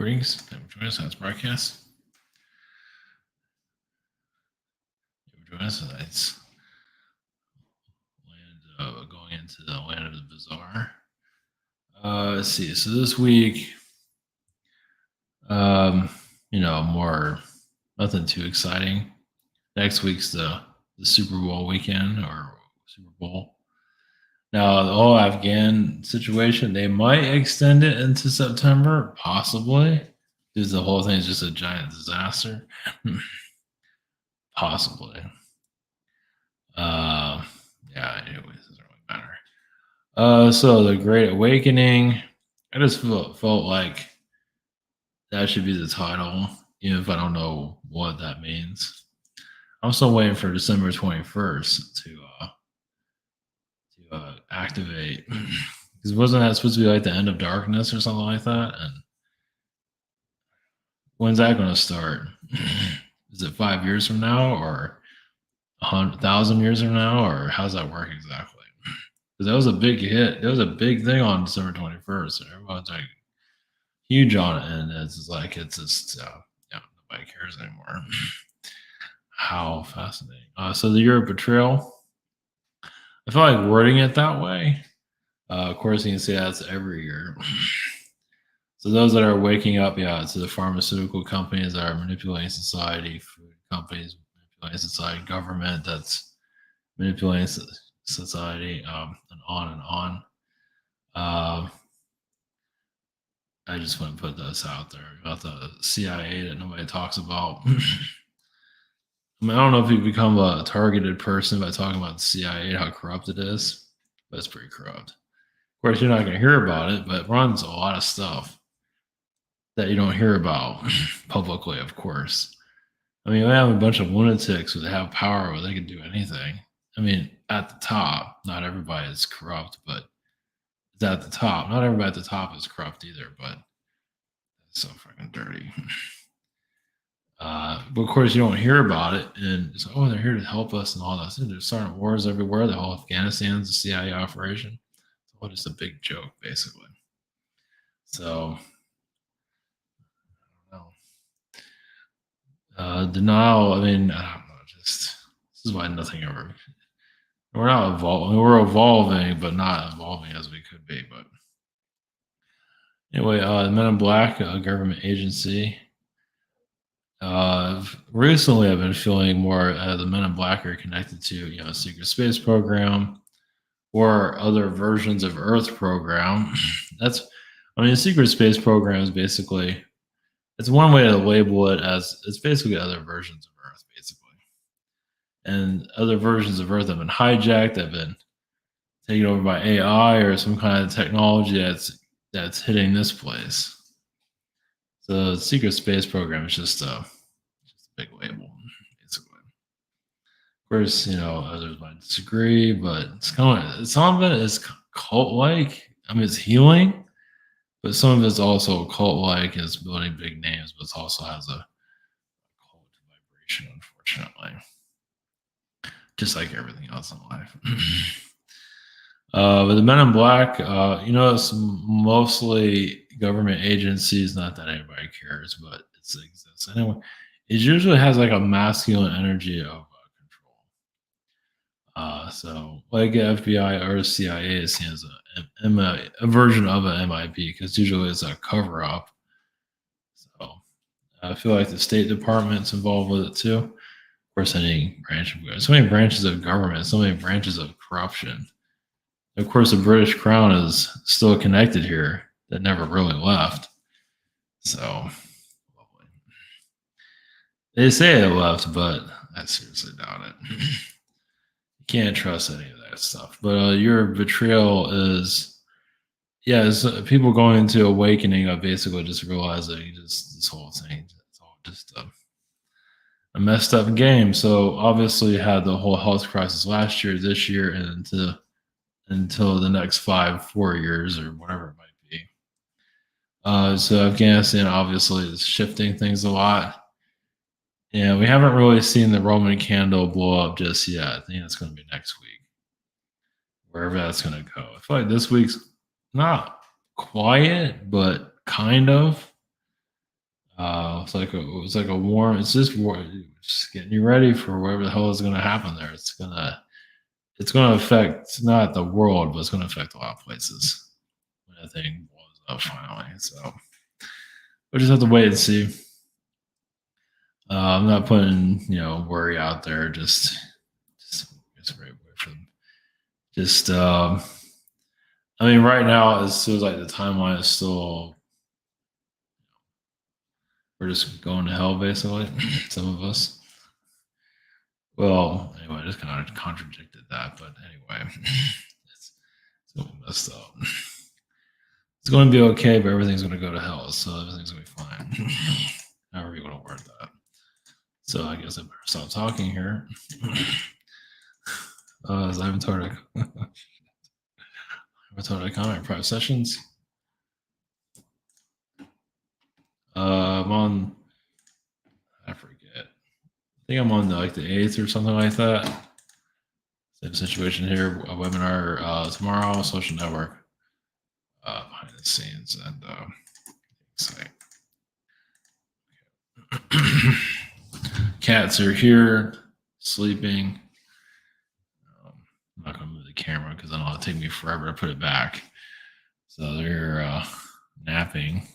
Greetings. Thank you for joining us on this broadcast. Thank you for joining us. Tonight's land, going into the land of the bizarre. Let's see. So this week, um, more nothing too exciting. Next week's the Super Bowl weekend or Super Bowl. Now the whole Afghan situation, they might extend it into September, possibly, because the whole thing is just a giant disaster. Possibly. Uh, yeah. Anyways, it doesn't really matter. So the Great Awakening, I just felt like that should be the title, even if I don't know what that means. I'm still waiting for December 21st to activate, because wasn't that supposed to be like the end of darkness or something like that? And when's that going to start? Is it 5 years from now, or 100,000 years from now, or how's that work exactly? Because that was a big hit. It was a big thing on December 21st. And everyone's like huge on it. And it's just like, it's just, yeah, nobody cares anymore. How fascinating. So the year of betrayal, I feel like wording it that way. Of course, you can say that's every year. So those that are waking up, yeah, to the pharmaceutical companies that are manipulating society, food companies manipulating society, government that's manipulating society, and on and on. I just want to put this out there about the CIA that nobody talks about. I mean, I don't know if you become a targeted person by talking about the CIA and how corrupt it is, but it's pretty corrupt. Of course, you're not going to hear about it, but it runs a lot of stuff that you don't hear about publicly, of course. I mean, we have a bunch of lunatics who have power where they can do anything. I mean, at the top, not everybody is corrupt, but it's at the top. Not everybody at the top is corrupt either, but it's so fucking dirty. But of course, you don't hear about it, and it's like, oh, they're here to help us and all that. So they're starting wars everywhere. The whole Afghanistan's a CIA operation. It's all just a big joke, basically. So, I don't know. Denial. I mean, I don't know. Just this is why nothing ever. We're not evolving. We're evolving, but not evolving as we could be. But anyway, the Men in Black, a government agency. Recently, I've been feeling more the Men in Black are connected to secret space program or other versions of Earth program. That's, I mean, the secret space program is basically, it's one way to label it, as it's basically other versions of Earth, basically, and other versions of Earth have been hijacked, have been taken over by AI or some kind of technology that's hitting this place. So the secret space program is just a big label, basically. Of course, others might disagree, but some of it is cult like. I mean, it's healing, but some of it's also cult like. It's building big names, but it also has a cult vibration, unfortunately, just like everything else in life. But the Men in Black, it's mostly government agencies. Not that anybody cares, but it exists anyway. It usually has like a masculine energy of control. So like FBI or CIA is seen as a version of an MIP, because usually it's a cover up. So I feel like the State Department's involved with it too. Of course, any branch of government, so many branches of government, so many branches of corruption. Of course, the British Crown is still connected here. That never really left. So they say it left, but I seriously doubt it. You can't trust any of that stuff. But your betrayal is, yeah, it's people going into awakening of basically just realizing just this whole thing. It's all just a messed up game. So obviously, you had the whole health crisis last year, this year, and until the next 4 years or whatever it might be. So Afghanistan obviously is shifting things a lot. Yeah, we haven't really seen the Roman candle blow up just yet. I think it's going to be next week, wherever that's going to go. I feel like this week's not quiet, but kind of. It's like a warm. It's just just getting you ready for whatever the hell is going to happen there. It's gonna affect not the world, but it's gonna affect a lot of places when that thing blows up finally. So we'll just have to wait and see. I'm not putting worry out there. Just wait for them. Just I mean, right now it feels like the timeline is still we're just going to hell basically. Some of us. Well, anyway, I just kind of contradicted that, but anyway, it's, it's a little messed up. It's going to be okay, but everything's going to go to hell, so everything's going to be fine. However you want to word that. So I guess I better stop talking here. As I haven't told a comment private sessions. I'm on. I forget. I think I'm on the 8th or something like that. Same situation here. A webinar tomorrow. Social network behind the scenes and site. Cats are here sleeping. I'm not going to move the camera because then it'll take me forever to put it back. So they're napping.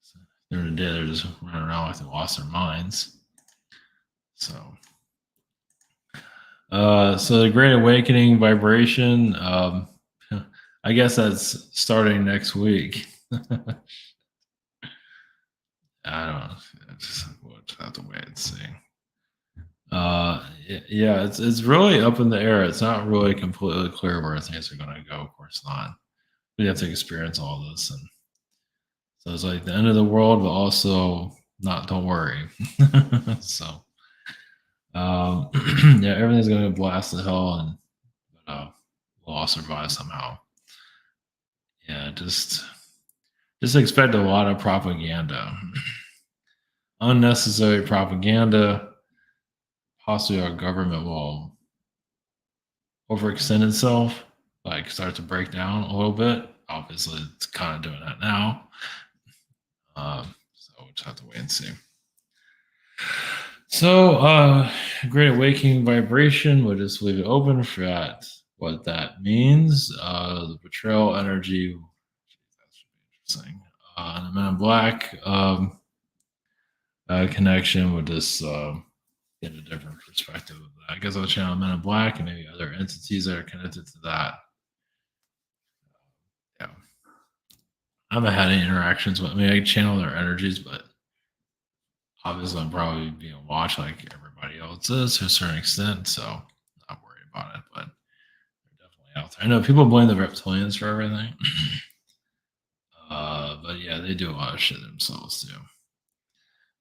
So during the day, they're just running around like they lost their minds. So the Great Awakening vibration, I guess that's starting next week. I don't know. We'll have to wait and see. Yeah, it's really up in the air. It's not really completely clear where things are going to go. Of course not. We have to experience all this, and so it's like the end of the world, but also not. Don't worry. So, yeah, everything's going to blast to hell, and we'll all survive somehow. Yeah, just expect a lot of propaganda, unnecessary propaganda. Possibly our government will overextend itself, like start to break down a little bit. Obviously, it's kind of doing that now. So we'll just have to wait and see. So, Great Awakening vibration, we'll just leave it open for that. What that means, the betrayal energy. That should be interesting. The Men in Black connection with this. Get a different perspective of that. I guess I'll channel Men in Black and maybe other entities that are connected to that. Yeah. I haven't had any interactions with I channel their energies, but obviously I'm probably being watched like everybody else is to a certain extent, so I'm not worried about it, but they're definitely out there. I know people blame the reptilians for everything. But yeah, they do a lot of shit themselves too.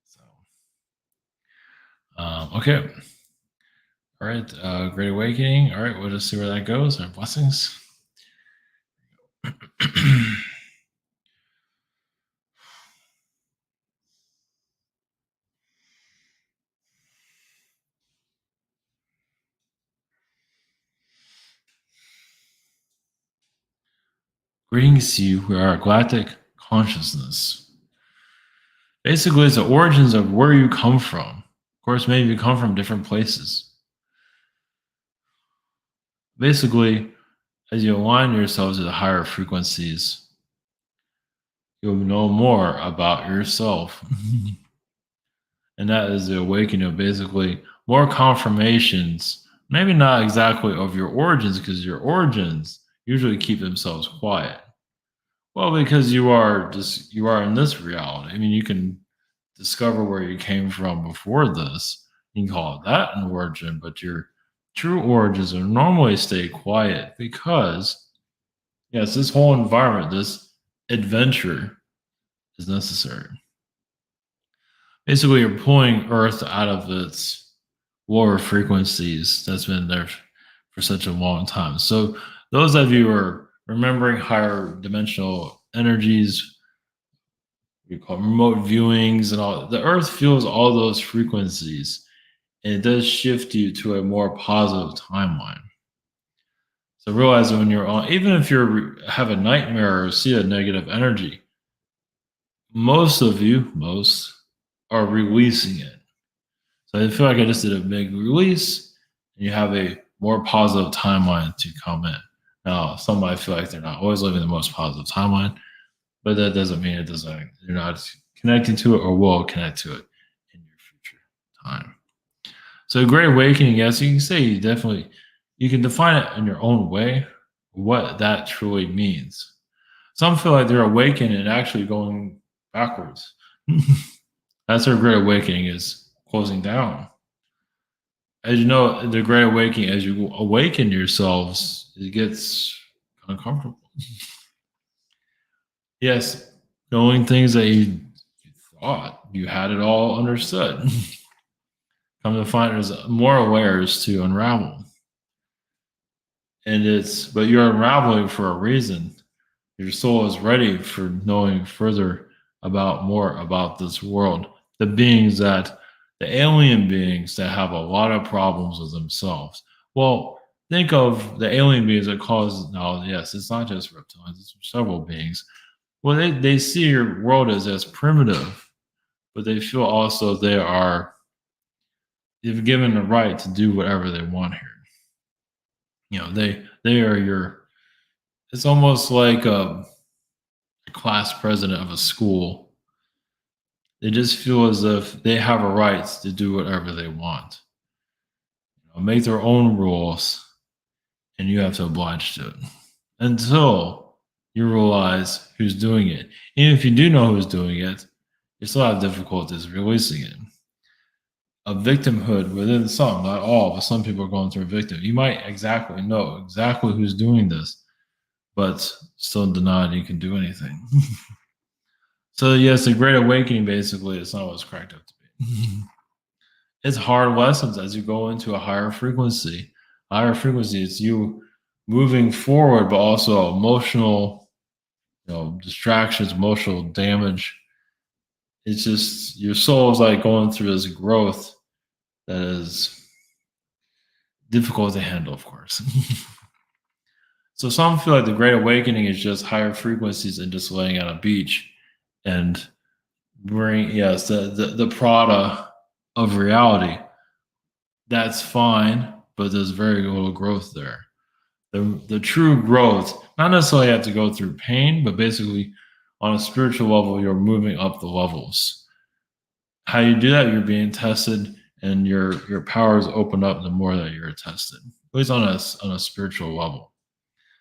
So okay. All right, Great Awakening. All right, we'll just see where that goes. And blessings. Greetings to you. We are a galactic consciousness. Basically, it's the origins of where you come from. Of course, maybe you come from different places. Basically, as you align yourselves to the higher frequencies, you'll know more about yourself. And that is the awakening of basically more confirmations, maybe not exactly of your origins, because your origins usually keep themselves quiet. Well, because you are in this reality. You can discover where you came from before this. You can call it that an origin, but your true origins are normally stay quiet because yes, this whole environment, this adventure is necessary. Basically, you're pulling Earth out of its lower frequencies that's been there for such a long time. So those of you who are remembering higher dimensional energies, we call remote viewings and all, the Earth feels all those frequencies, and it does shift you to a more positive timeline. So realize that when you're on, even if you have a nightmare or see a negative energy, most are releasing it. So I feel like I just did a big release, and you have a more positive timeline to come in. Now, some might feel like they're not always living the most positive timeline, but that doesn't mean it doesn't. You're not connecting to it or will connect to it in your future time. So, Great Awakening, yes, you can say you can define it in your own way what that truly means. Some feel like they're awakening and actually going backwards. That's their Great Awakening is closing down. As you know, the Great Awakening, as you awaken yourselves, it gets uncomfortable. Yes, knowing things that you thought you had it all understood. Come to find there's more layers to unravel. But you're unraveling for a reason. Your soul is ready for knowing further about more about this world. The alien beings that have a lot of problems with themselves. Well, think of the alien beings that cause, no, yes, it's not just reptilians, it's several beings. Well, they see your world as primitive, but they feel also they've given the right to do whatever they want here. They are it's almost like a class president of a school. They just feel as if they have a right to do whatever they want, make their own rules, and you have to oblige to it until you realize who's doing it. Even if you do know who's doing it, you still have difficulties releasing it. A victimhood within some, not all, but some people are going through a victim. You might exactly know exactly who's doing this, but still deny that you can do anything. So yes, the Great Awakening basically is not what it's cracked up to be. It's hard lessons as you go into a higher frequency. Higher frequency is you moving forward, but also emotional, distractions, emotional damage. It's just your soul is like going through this growth that is difficult to handle, of course. So some feel like the Great Awakening is just higher frequencies and just laying on a beach and bring yes the Prada of reality. That's fine, but there's very little growth there. The true growth, not necessarily have to go through pain, but basically on a spiritual level, you're moving up the levels. How you do that, you're being tested, and your powers open up the more that you're tested. At least on a spiritual level.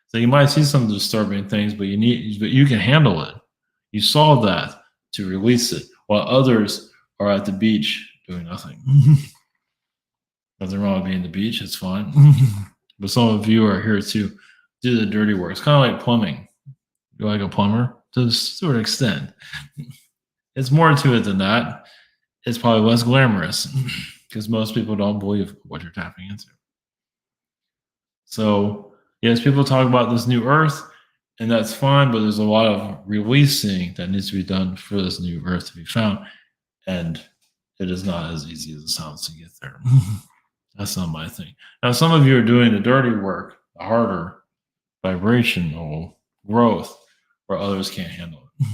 So you might see some disturbing things, but you can handle it. You solve that to release it, while others are at the beach doing nothing. Nothing wrong with being at the beach; it's fine. But some of you are here to do the dirty work. It's kind of like plumbing. You're like a plumber to a certain extent. It's more to it than that. It's probably less glamorous because most people don't believe what you're tapping into. So, yes, people talk about this new earth, and that's fine, but there's a lot of releasing that needs to be done for this new earth to be found. And it is not as easy as it sounds to get there. That's not my thing. Now, some of you are doing the dirty work, the harder vibrational growth, where others can't handle it.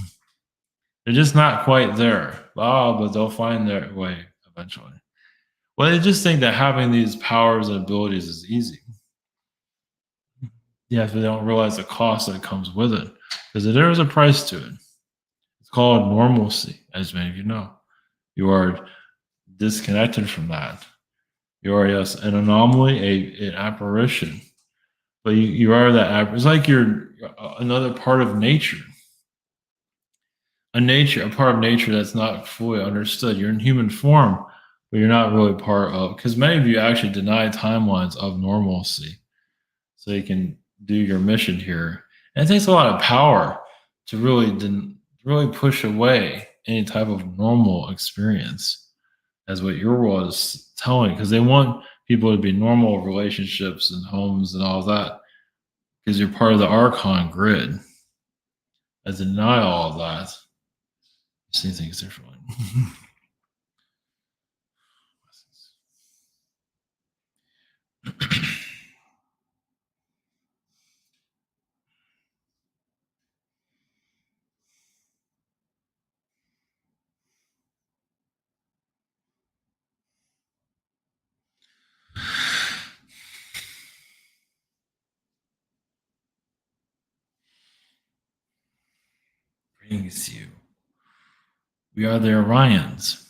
They're just not quite there. But they'll find their way eventually. Well, they just think that having these powers and abilities is easy. Yeah, if they don't realize the cost that comes with it, because there is a price to it. It's called normalcy, as many of you know. You are disconnected from that. You are, yes, an anomaly, an apparition. But you are that. It's like you're another part of nature. A part of nature that's not fully understood. You're in human form, but you're not really part of. Because many of you actually deny timelines of normalcy, so you can do your mission here. And it takes a lot of power to really push away any type of normal experience, as what your world is telling, because they want people to be normal relationships and homes and all that, because you're part of the archon grid. As to deny all of that, you see things differently. brings you. We are the Orions.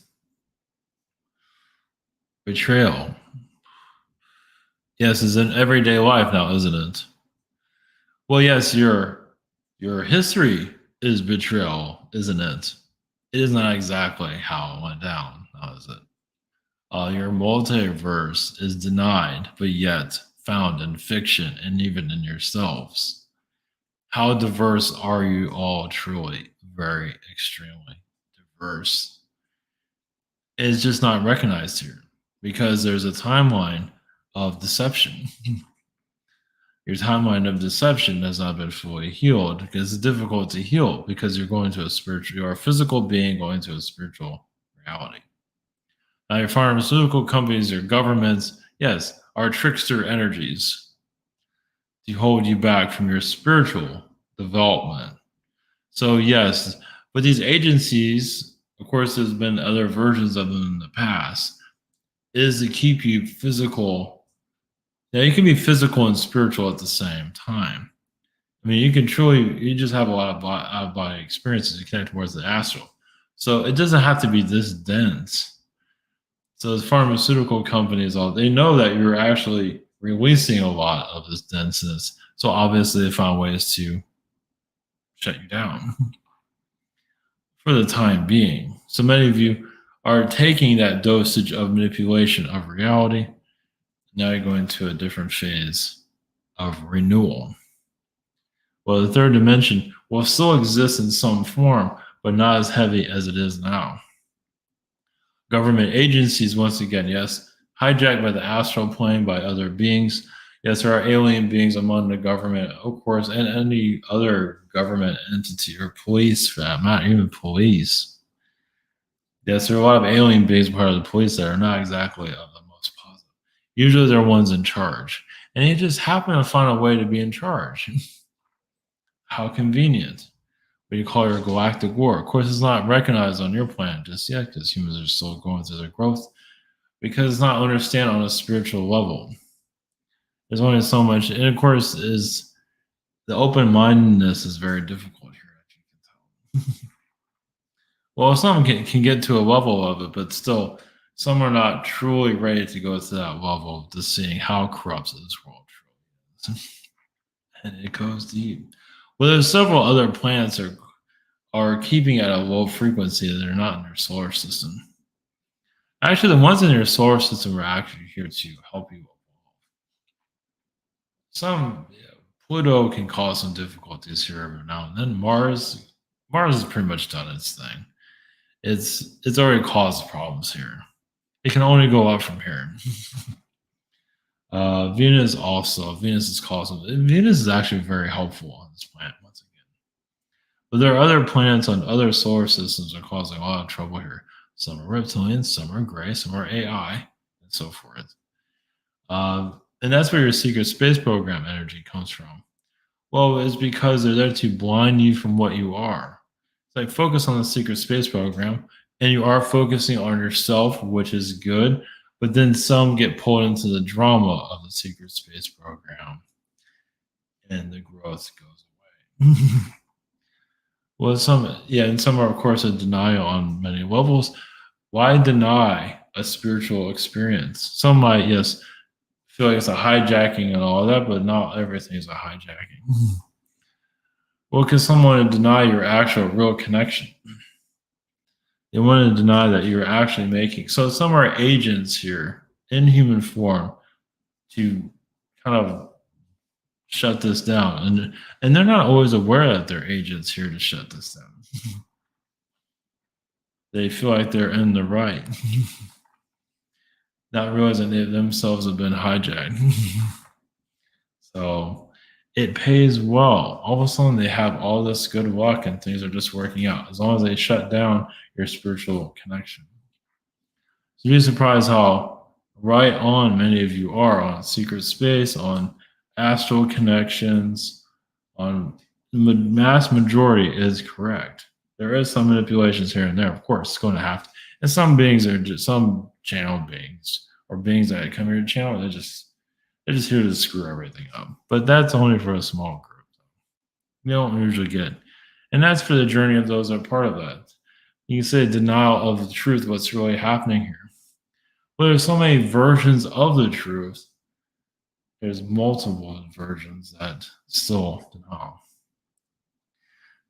Betrayal. Yes, it's in everyday life now, isn't it? Well, yes, your history is betrayal, isn't it? It is not exactly how it went down, now is it? Your multiverse is denied, but yet found in fiction and even in yourselves. How diverse are you all truly? Very extremely diverse. It's just not recognized here because there's a timeline of deception. Your timeline of deception has not been fully healed because it's difficult to heal because you're going to a spiritual, you're a physical being going to a spiritual reality. Now, your pharmaceutical companies, your governments, yes, are trickster energies to hold you back from your spiritual development. So, yes, but these agencies, of course, there's been other versions of them in the past, is to keep you physical. Now, you can be physical and spiritual at the same time. I mean, you can truly, you just have a lot of out of body experiences. You connect more to the astral. So, it doesn't have to be this dense. So, the pharmaceutical companies, all they know that you're actually releasing a lot of this denseness. So, obviously, they found ways to shut you down for the time being. So, many of you are taking that dosage of manipulation of reality. Now, you're going to a different phase of renewal. Well, the third dimension will still exist in some form, but not as heavy as it is now. Government agencies, once again, yes, hijacked by the astral plane by other beings. Yes, there are alien beings among the government, of course, and any other government entity or police, for that matter, even police. Yes, there are a lot of alien beings part of the police that are not exactly of the most positive. Usually they're ones in charge. And they just happen to find a way to be in charge. How convenient. What you call your galactic war. Of course, it's not recognized on your planet just yet because humans are still going through their growth because it's not understand on a spiritual level. There's only so much, and of course, is the open mindedness is very difficult here, as you can tell. Well, some can get to a level of it, but still, some are not truly ready to go to that level of just seeing how corrupt this world truly is. And it goes deep. Well, there's several other planets are keeping at a low frequency that are not in their solar system. Actually, the ones in your solar system are actually here to help you evolve. Some Pluto can cause some difficulties here every now and then. Mars is pretty much done its thing. It's already caused problems here. It can only go up from here. Venus is causing. Venus is actually very helpful on this planet once again. But there are other planets on other solar systems that are causing a lot of trouble here. Some are reptilians, some are gray, some are AI, and so forth. And that's where your secret space program energy comes from. Well, it's because they're there to blind you from what you are. It's like focus on the secret space program, and you are focusing on yourself, which is good. But then some get pulled into the drama of the secret space program, and the growth goes away. Well, and some are, of course, a denial on many levels. Why deny a spiritual experience? Some might, yes, feel like it's a hijacking and all that, but not everything is a hijacking. Well, because some want to deny your actual real connection. They want to deny that you're actually making. So some are agents here in human form to kind of shut this down, and they're not always aware that they're agents here to shut this down. They feel like they're in the right, not realizing they themselves have been hijacked. So it pays well. All of a sudden, they have all this good luck and things are just working out as long as they shut down your spiritual connection. So you'd be surprised how right on many of you are on secret space, on astral connections, on the mass majority is correct. There is some manipulations here and there, of course, it's going to have to. And some beings are just some channel beings or beings that come here to channel, they're just here to screw everything up. But that's only for a small group. You don't usually get And that's for the journey of those that are part of that. You can say denial of the truth, what's really happening here. But there's so many versions of the truth. There's multiple versions that still denial.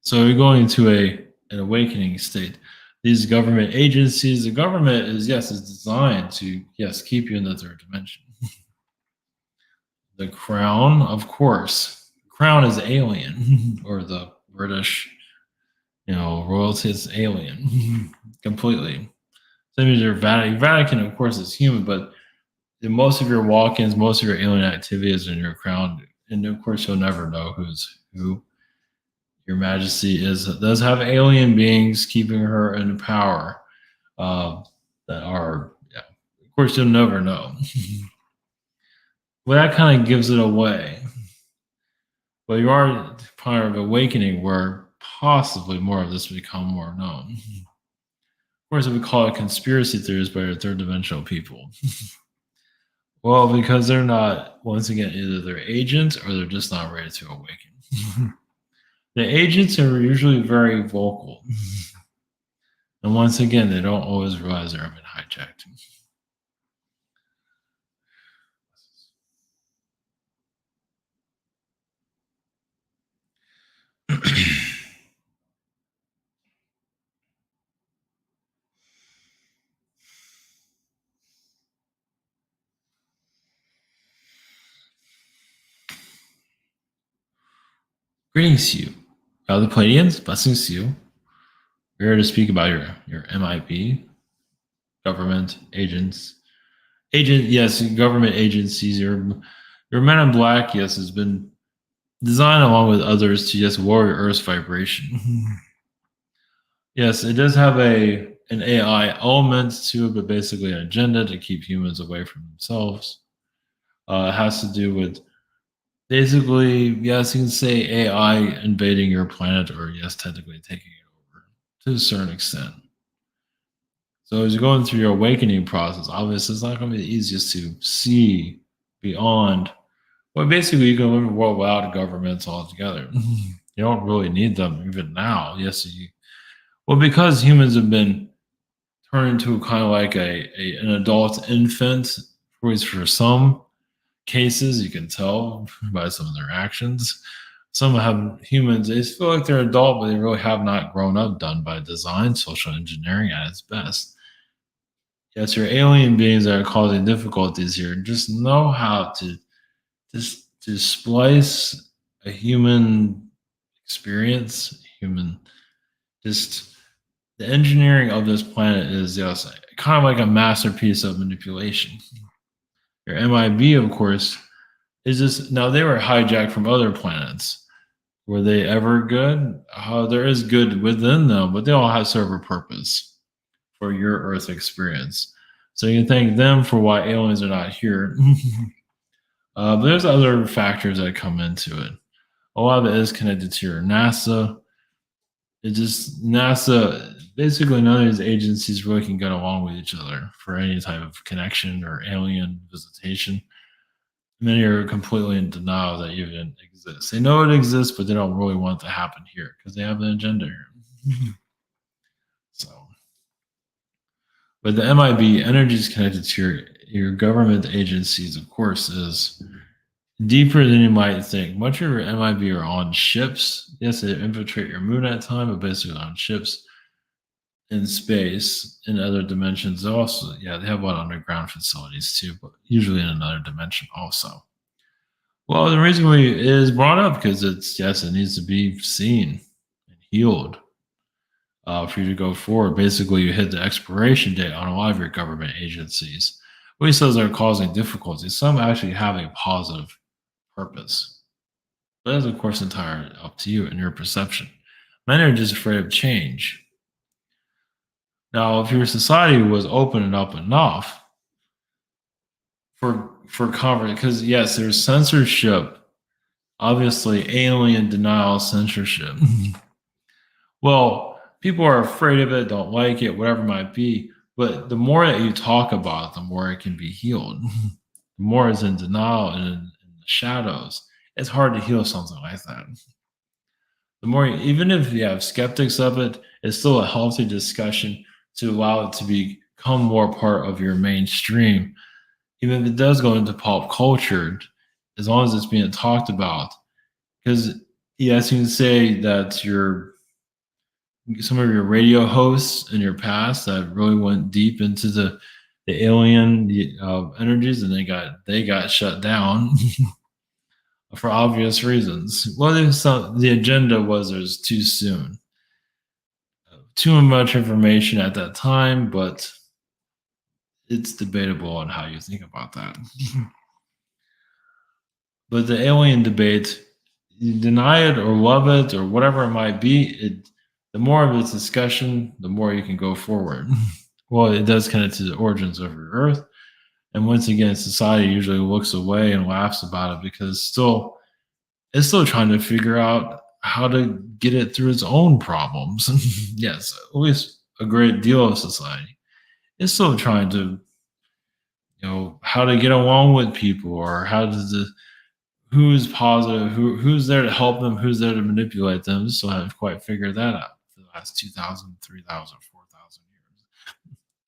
So you're going into an awakening state. These government agencies, the government is yes, is designed to yes keep you in the third dimension. The crown, of course, crown is alien, or the British, royalty is alien completely. Same as your Vatican. Vatican, of course, is human, but most of your walk-ins, most of your alien activities in your crown, and of course, you'll never know who's who. Your Majesty does have alien beings keeping her in power uh, that are, yeah. Of course, you'll never know. Well, that kind of gives it away. But you are part of awakening where possibly more of this will become more known. Of course, we call it conspiracy theories by your third dimensional people. Well, because they're not, once again, either they're agents or they're just not ready to awaken. The agents are usually very vocal. And once again, they don't always realize they're being hijacked. Greetings to you. The Pleiadians, blessings to you. We're here to speak about your MIB, government agents. Yes, government agencies. Your Men in Black, yes, has been designed along with others to just lower Earth's vibration. Yes, it does have an AI element to it, but basically an agenda to keep humans away from themselves. It has to do with basically, yes, you can say AI invading your planet, or yes, technically taking it over to a certain extent. So as you're going through your awakening process, obviously it's not going to be the easiest to see beyond. Well, basically, you can live in a world without governments altogether. You don't really need them even now. Yes, well, because humans have been turned into kind of like an adult infant, at least for some cases, you can tell by some of their actions. Some have humans, they feel like they're adult, but they really have not grown up, done by design, social engineering at its best. Yes, your alien beings that are causing difficulties here just know how to to splice a human experience, human just the engineering of this planet is yes, kind of like a masterpiece of manipulation. Your MIB, of course, is just now they were hijacked from other planets. Were they ever good? There is good within them, but they all have serve a purpose for your Earth experience. So you can thank them for why aliens are not here. But there's other factors that come into it. A lot of it is connected to your NASA. It just NASA basically none of these agencies really can get along with each other for any type of connection or alien visitation. Many are completely in denial that even exists. They know it exists, but they don't really want it to happen here because they have an agenda here. So, but the MIB energy is connected to your government agencies, of course, is deeper than you might think. Much of your MIB are on ships. Yes, they infiltrate your moon at time, but basically on ships in space in other dimensions. Also, yeah, they have a lot of underground facilities too, but usually in another dimension also. Well, the reason why it is brought up because it's yes, it needs to be seen and healed for you to go forward. Basically, you hit the expiration date on a lot of your government agencies. At least those are causing difficulties. Some actually have a positive purpose. But that's, of course, entirely up to you and your perception. Many are just afraid of change. Now, if your society was opening up enough for conversation, because yes, there's censorship, obviously alien denial censorship. Well, people are afraid of it, don't like it, whatever it might be. But the more that you talk about it, the more it can be healed. The more is in denial and in the shadows. It's hard to heal something like that. the more, even if you have skeptics of it, it's still a healthy discussion to allow it to become more part of your mainstream. Even if it does go into pop culture, as long as it's being talked about. Because yes, you can say that some of your radio hosts in your past that really went deep into the alien energies, and they got shut down for obvious reasons. Well, the agenda was there's too soon, too much information at that time, but it's debatable on how you think about that. But the alien debate, you deny it or love it or whatever it might be, the more of its discussion, the more you can go forward. Well, it does connect to the origins of your Earth. And once again, society usually looks away and laughs about it because it's still trying to figure out how to get it through its own problems. Yes, at least a great deal of society is still trying to, how to get along with people or how does the who's positive, who's there to help them, who's there to manipulate them. Still haven't quite figured that out for the last 2,000, 3,000, 4,000 years.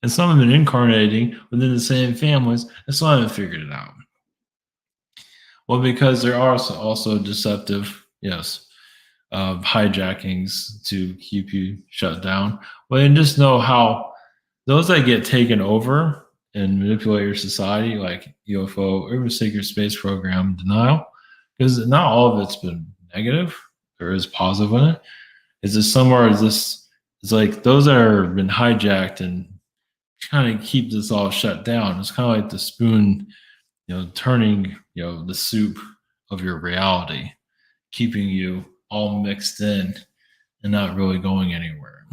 And some have been incarnating within the same families and still haven't figured it out. Well, because there are also deceptive, yes, hijackings to keep you shut down. Well, and just know how those that get taken over and manipulate your society, like UFO or even secret space program denial, because not all of it's been negative. There is positive in it. Is this somewhere? Is this? It's like those that have been hijacked and trying to keep this all shut down. It's kind of like the spoon, turning, the soup of your reality, keeping you all mixed in and not really going anywhere.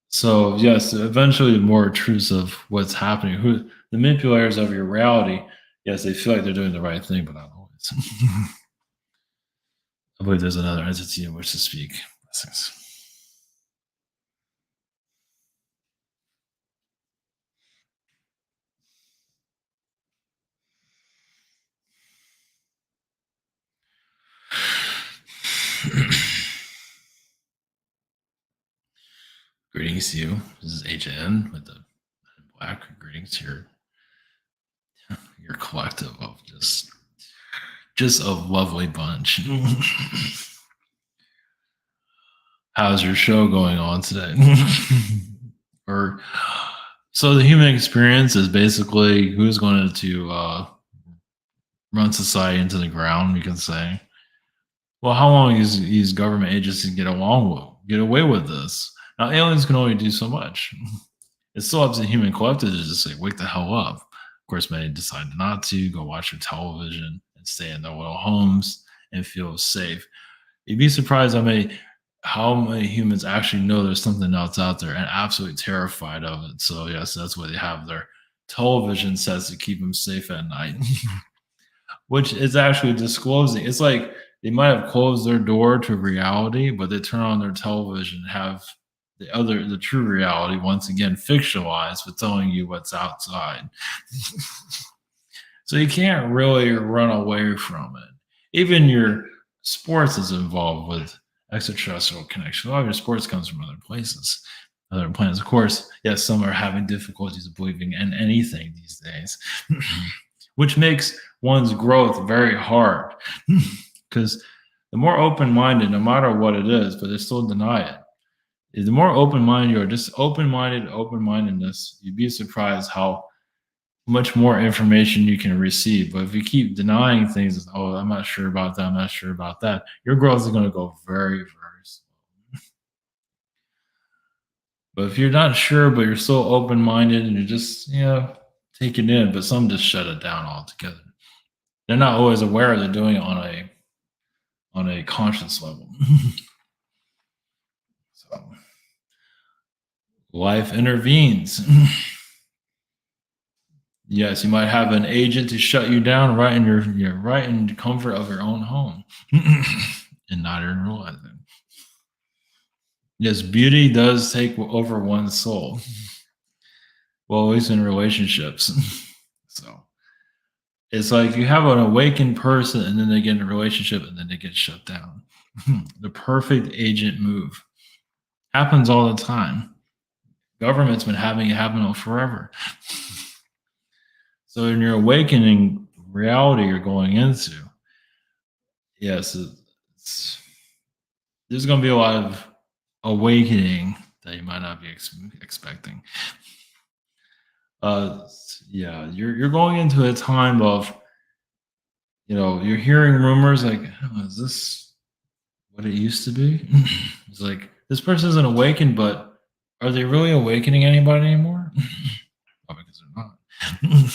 So yes, eventually the more truths of what's happening, who the manipulators of your reality, yes, they feel like they're doing the right thing, but not always. I believe there's another entity in which to speak. Blessings. Greetings to you. This is HN with the black. Greetings to your collective of just a lovely bunch. How's your show going on today? Or so the human experience is basically who's going to run society into the ground. You can say, well, how long is these government agencies get away with this? Now, aliens can only do so much. It's still up to the human collective to just say, wake the hell up. Of course, many decide not to go watch their television and stay in their little homes and feel safe. You'd be surprised how many humans actually know there's something else out there and absolutely terrified of it. So yes, that's why they have their television sets to keep them safe at night, which is actually disclosing. It's like they might have closed their door to reality, but they turn on their television and have the true reality once again fictionalized with telling you what's outside. So you can't really run away from it. Even your sports is involved with extraterrestrial connection. A lot of your sports comes from other places, other planets. Of course, yes, some are having difficulties believing in anything these days, which makes one's growth very hard. Because the more open-minded, no matter what it is, but they still deny it. The more open-minded you are, just open-mindedness, you'd be surprised how much more information you can receive. But if you keep denying things, oh, I'm not sure about that, I'm not sure about that, your growth is going to go very, very slow. But if you're not sure, but you're still open-minded and you're just, take it in, but some just shut it down altogether. They're not always aware they're doing it on a conscious level. So life intervenes. Yes, you might have an agent to shut you down right in your right in the comfort of your own home, and not even realize it. Yes, beauty does take over one's soul. Well, at least in relationships. So It's like you have an awakened person and then they get in a relationship and then they get shut down. The perfect agent move happens all the time. Government's been having it happen forever. So in your awakening reality you're going into, yes, there's going to be a lot of awakening that you might not be expecting. Uh, yeah, you're going into a time of, you're hearing rumors like, oh, is this what it used to be? It's like this person isn't awakened, but are they really awakening anybody anymore? Probably because they're not.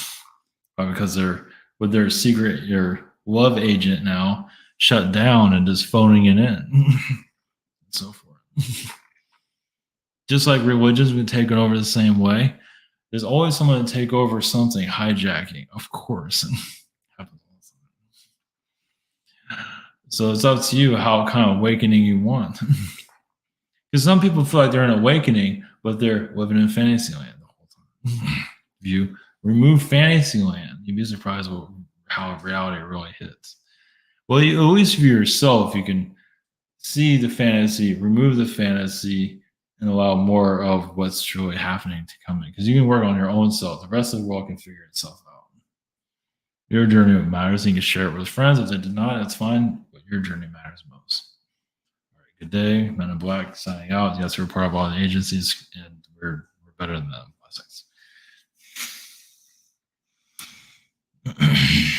Probably because they're with their secret, your love agent now shut down and just phoning it in, and so forth. Just like religion's been taken over the same way, there's always someone to take over something, hijacking, of course. Happens all the time. So it's up to you how kind of awakening you want. Because some people feel like they're in awakening, but they're living in fantasyland the whole time. If you remove fantasyland, you'd be surprised how reality really hits. Well, at least for yourself, you can see the fantasy, remove the fantasy, and allow more of what's truly happening to come in. Because you can work on your own self. The rest of the world can figure itself out. Your journey matters. And you can share it with friends. If they do not, that's fine. But your journey matters most. All right. Good day. Men in Black signing out. Yes, we're part of all the agencies, and we're better than them. Blessings.